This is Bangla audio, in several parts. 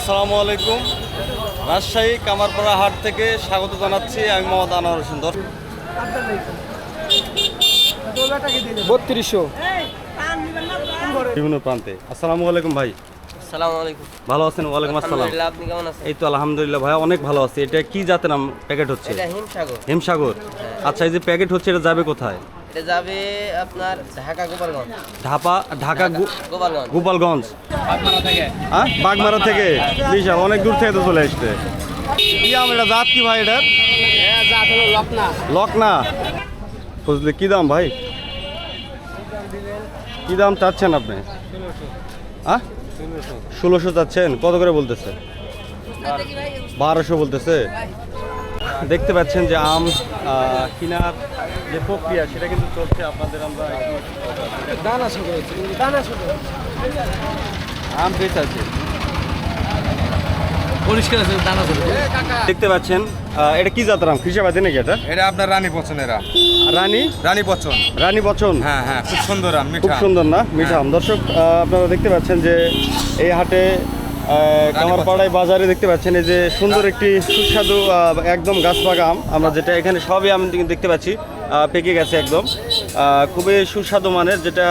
আসসালামু আলাইকুম। রাজশাহী কামারপাড়া হাট থেকে স্বাগত জানাচ্ছি আমি মোহাম্মদ আনোয়ার হোসেন। 3200 বিভিন্ন প্রান্তে। আসসালামু আলাইকুম ভাই। আসসালামু আলাইকুম। ভালো আছেন? ওয়ালাইকুম আসসালাম। আলহামদুলিল্লাহ, আপনি কেমন আছেন? এই তো আলহামদুলিল্লাহ ভাই, অনেক ভালো আছি। এটা কি জাতের নাম প্যাকেট হচ্ছে? এটা হিমসাগর। হিমসাগর। আচ্ছা, এই যে প্যাকেট হচ্ছে এটা যাবে কোথায়? এটা যাবে আপনার ঢাকা গোপালগঞ্জ। ঢাকা গোপালগঞ্জ। গোপালগঞ্জ। হ্যাঁ, বাগমারা থেকে। বিশাল, অনেক দূর থেকে তো চলে আসছে। কি আম এটা, জাত কি ভাই এটা? জাত হলো লকনা। লকনা। বুঝলে কি দাম ভাই? কি দাম চাচ্ছেন আপনি? হ্যাঁ, 1600 চাচ্ছেন। কত করে বলতেছে? 1200 বলতেছে। দেখতে পাচ্ছেন যে আম কেনার যে প্রক্রিয়া সেটা কিন্তু চলছে। আপনাদের আমরা দানা ছোট হচ্ছে, দানা ছোট আম বেশ আছে, পরিষ্কার আছে, দানা ছোট। দেখতে পাচ্ছেন। এটা কি জাতের আম? কৃষাবাদী নাকি এটা? এটা আপনার রানী পছন্দের আম। রানী পছন্দ। রানী বচন। হ্যাঁ হ্যাঁ, খুব সুন্দর আম, খুব মিঠা। সুন্দর না? মিঠা আম। দর্শক, আপনারা দেখতে পাচ্ছেন যে এই হাটে কামারপাড়ায় বাজারে দেখতে পাচ্ছেন এই যে সুন্দর একটি সুস্বাদু একদম গাছ পাকা আম। আমরা যেটা এখানে সবই আম দেখতে পাচ্ছি পেকে গেছে একদম। খুবই সুস্বাদু মানের, যেটা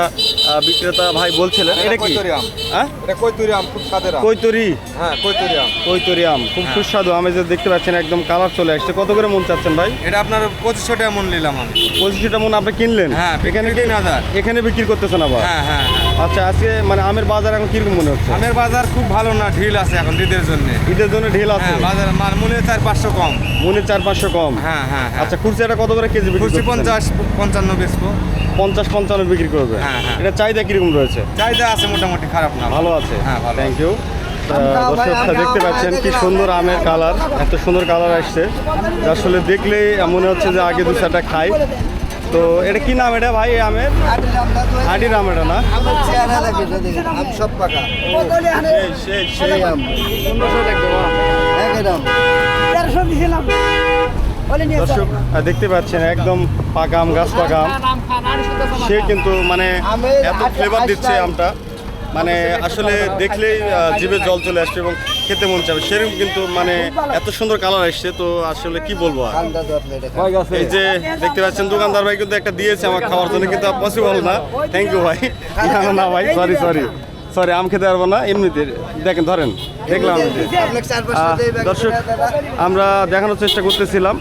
বিক্রেতা ভাই বলছিলেন। এটা কি? কৈতরি আম। হ্যাঁ, এটা কৈতরি আম, খুব স্বাদের আম। কৈতরি। হ্যাঁ, কৈতরি আম। কৈতরি আম খুব সুস্বাদু আম। এই যে দেখতে পাচ্ছেন একদম কালার চলে আসছে। কত করে মন চাচ্ছেন ভাই? এটা আপনার 2500 টাকা মন নিলাম আমি। 25টা মন আপনি কিনলেন? হ্যাঁ, এখানে 3000। এখানে বিক্রি করতেছেন আবার? হ্যাঁ হ্যাঁ। আচ্ছা, আজকে মানে আমের বাজার এখন কিরকম মনে হচ্ছে? আমের বাজার খুব ভালো না, ঢিল আছে এখন ঈদের জন্য। ঈদের জন্য ঢিল আছে? হ্যাঁ, বাজার মনে 400-500 কম। মনে 400-500 কম? হ্যাঁ হ্যাঁ হ্যাঁ। আচ্ছা, খুচরা কত করে কেজি বিক্রি খুচরি করতেছেন? 50-55 বেচবো। 50-55 বিক্রি করবে? হ্যাঁ, হ্যাঁ। এটা চাহিদা কিরকম রয়েছে? চাহিদা আছে মোটামুটি, খারাপ না। ভালো আছে? হ্যাঁ, ভালো। Thank you. দর্শক দেখতে পাচ্ছেন কি সুন্দর আমের কালার, এত সুন্দর কালার আসছে আসলে দেখলেই মনে হচ্ছে যে আগে 2-4টা খাই। তো এটা কি নাম এটা ভাই? আমের আটির আম এটা না? সব পাকা সেই আম। দর্শক দেখতে পাচ্ছেন একদম পাকা আম, গাছ পাকা আম। সে কিন্তু মানে এত ফ্লেভার দিচ্ছে আমটা, মানে আসলে দেখলেই জিভে জল চলে আসছে এবং খেতে মন চাবে সেরকম। কিন্তু মানে এত সুন্দর কালার আসছে, তো আসলে কি বলবো আর। এই যে দেখতে পাচ্ছেন দোকানদার ভাই কিন্তু একটা দিয়েছে আমার খাওয়ার জন্য, কিন্তু পসিবল না। থ্যাংক ইউ ভাই। না ভাই, সরি আম খেতে পারবো না। এমনিতে দেখেন, ধরেন, দেখলাম। দর্শক, আমরা দেখানোর চেষ্টা করতেছিলাম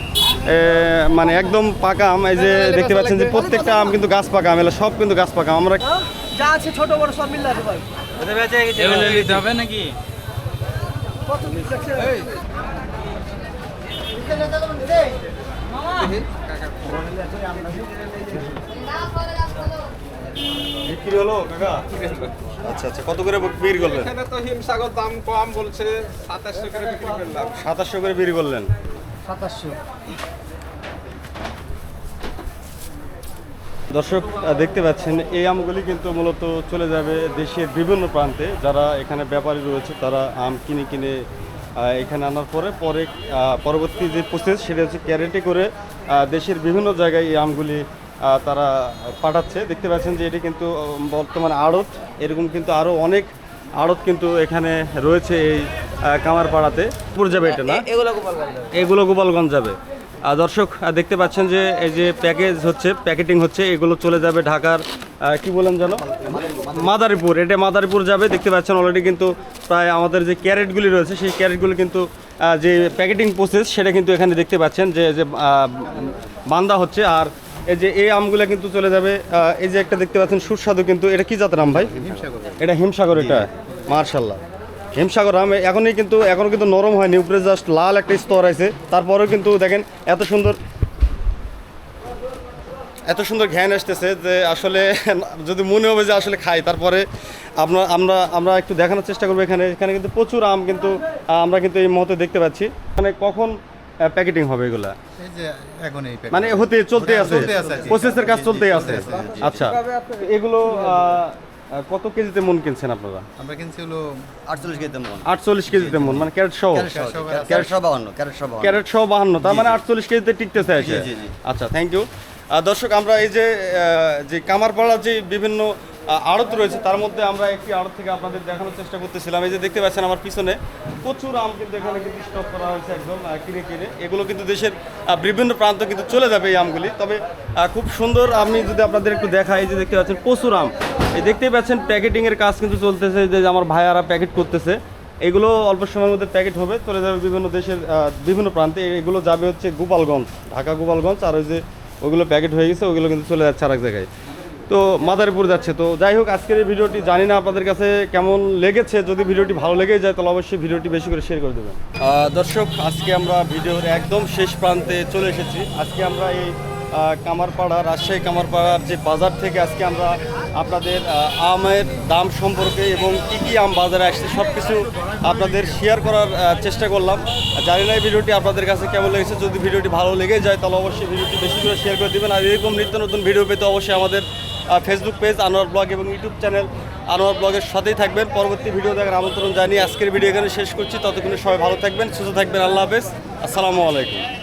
মানে একদম পাকা আম। এই যে দেখতে পাচ্ছেন যে প্রত্যেকটা আম কিন্তু গাছ পাকা আম, এগুলো সব কিন্তু গাছ পাকা আম। আমরা যা আছে ছোট বড় সব মিলে আছে ভাই। নিতে হবে নাকি? বিক্রি হলো কাকা? আচ্ছা আচ্ছা, কত করে বিক্রি করলেন? এখানে তো হিমসাগর দাম কম বলছে, 2700 করে বিক্রি করলাম। 2700 করে বিক্রি করলেন? 2700। দর্শক দেখতে পাচ্ছেন এই আমগুলি কিন্তু মূলত চলে যাবে দেশের বিভিন্ন প্রান্তে। যারা এখানে ব্যাপারী রয়েছে তারা আম কিনে এখানে আনার পরে পরবর্তী যে প্রসেস সেটা হচ্ছে ক্যারেটে করে দেশের বিভিন্ন জায়গায় এই আমগুলি তারা পাঠাচ্ছে। দেখতে পাচ্ছেন যে এটি কিন্তু বর্তমানে আড়ত, এরকম কিন্তু আরও অনেক আড়ত কিন্তু এখানে রয়েছে এই কামারপাড়াতে। পুরো যাবে এটা না? এগুলো গোপালগঞ্জ যাবে। দর্শক দেখতে পাচ্ছেন যে এই যে প্যাকেটিং হচ্ছে, এগুলো চলে যাবে ঢাকার কি বলেন জানো, মাদারীপুর। এটা মাদারীপুর যাবে। দেখতে পাচ্ছেন অলরেডি কিন্তু প্রায় আমাদের যে ক্যারেটগুলি রয়েছে সেই ক্যারেটগুলি কিন্তু যে প্যাকেটিং প্রসেস সেটা কিন্তু এখানে দেখতে পাচ্ছেন যে বান্দা হচ্ছে। আর এই যে এই আমগুলো কিন্তু চলে যাবে। এই যে একটা দেখতে পাচ্ছেন সুস্বাদু, কিন্তু এটা কি জাতের আম ভাই? এটা হিমসাগর। এটা মার্শাল্লাহ হিমসাগর আম। এখনও কিন্তু নরম হয়নি, উপরে জাস্ট লাল একটা স্তর আছে। তারপরেও কিন্তু দেখেন এত সুন্দর ঘ্যান আসতেছে যে আসলে যদি মনে হবে যে আসলে খাই, তারপরে আমরা একটু দেখানোর চেষ্টা করবো। এখানে কিন্তু প্রচুর আম কিন্তু আমরা কিন্তু এই মুহূর্তে দেখতে পাচ্ছি। মানে কখন প্যাকেটিং হবে এগুলা? মানে চলতে আছে, প্রসেসের কাজ চলতেই আছে। আচ্ছা, এগুলো কত কেজিতে মন কিনছেন আপনারা? আমরা কিনছি হলো 48 কেজিতে মন। 48 কেজিতে মন, মানে ক্যারেট সহ? ক্যারেট সহ 52। ক্যারেট সহ 52, তার মানে 48 কেজিতে টিকতেছে আছে। জি। আচ্ছা, থ্যাংক ইউ। দর্শক, আমরা এই যে কামারপাড়ার যে বিভিন্ন আড়ত রয়েছে, তার মধ্যে আমরা একটি আড়ত থেকে আপনাদের দেখানোর চেষ্টা করতেছিলাম। এই যে দেখতে পাচ্ছেন আমার পিছনে প্রচুর আম কিন্তু এখানে কিন্তু স্টক করা হয়েছে একদম কিনে কিনে। এগুলো কিন্তু দেশের বিভিন্ন প্রান্ত কিন্তু চলে যাবে এই আমগুলি। তবে খুব সুন্দর, আমি যদি আপনাদের একটু দেখাই, এই যে দেখতে পাচ্ছেন প্রচুর আম, এই দেখতেই পাচ্ছেন প্যাকেটিংয়ের কাজ কিন্তু চলতেছে, যে আমার ভাইয়ারা প্যাকেট করতেছে। এগুলো অল্প সময়ের মধ্যে প্যাকেট হবে, চলে যাবে বিভিন্ন দেশের বিভিন্ন প্রান্তে। এগুলো যাবে হচ্ছে গোপালগঞ্জ, ঢাকা গোপালগঞ্জ। আর ওই যে ওইগুলো প্যাকেট হয়ে গেছে, ওইগুলো কিন্তু চলে যাচ্ছে আরেক জায়গায়, তো মাদারীপুর যাচ্ছে। তো যাই হোক, আজকের এই ভিডিওটি জানি না আপনাদের কাছে কেমন লেগেছে। যদি ভিডিওটি ভালো লেগে যায় তাহলে অবশ্যই ভিডিওটি বেশি করে শেয়ার করে দেবেন। দর্শক, আজকে আমরা ভিডিওর একদম শেষ প্রান্তে চলে এসেছি। আজকে আমরা এই কামারপাড়া, রাজশাহী কামারপাড়ার যে বাজার থেকে আজকে আমরা আপনাদের আমের দাম সম্পর্কে এবং কী কী আম বাজারে আসছে সব কিছু আপনাদের শেয়ার করার চেষ্টা করলাম। জানি না এই ভিডিওটি আপনাদের কাছে কেমন লেগেছে। যদি ভিডিওটি ভালো লেগে যায় তাহলে অবশ্যই ভিডিওটি বেশি করে শেয়ার করে দেবেন। আর এরকম নিত্য নতুন ভিডিও পেতে অবশ্যই আমাদের ফেসবুক পেজ আনোয়ার ব্লগ এবং ইউটিউব চ্যানেল আনোয়ার ব্লগের সাথেই থাকবেন। পরবর্তী ভিডিও দেখার আমন্ত্রণ জানিয়ে আজকের ভিডিও এখানে শেষ করছি। ততক্ষণে সবাই ভালো থাকবেন, সুস্থ থাকবেন। আল্লাহ হাফেজ, আসসালামু আলাইকুম।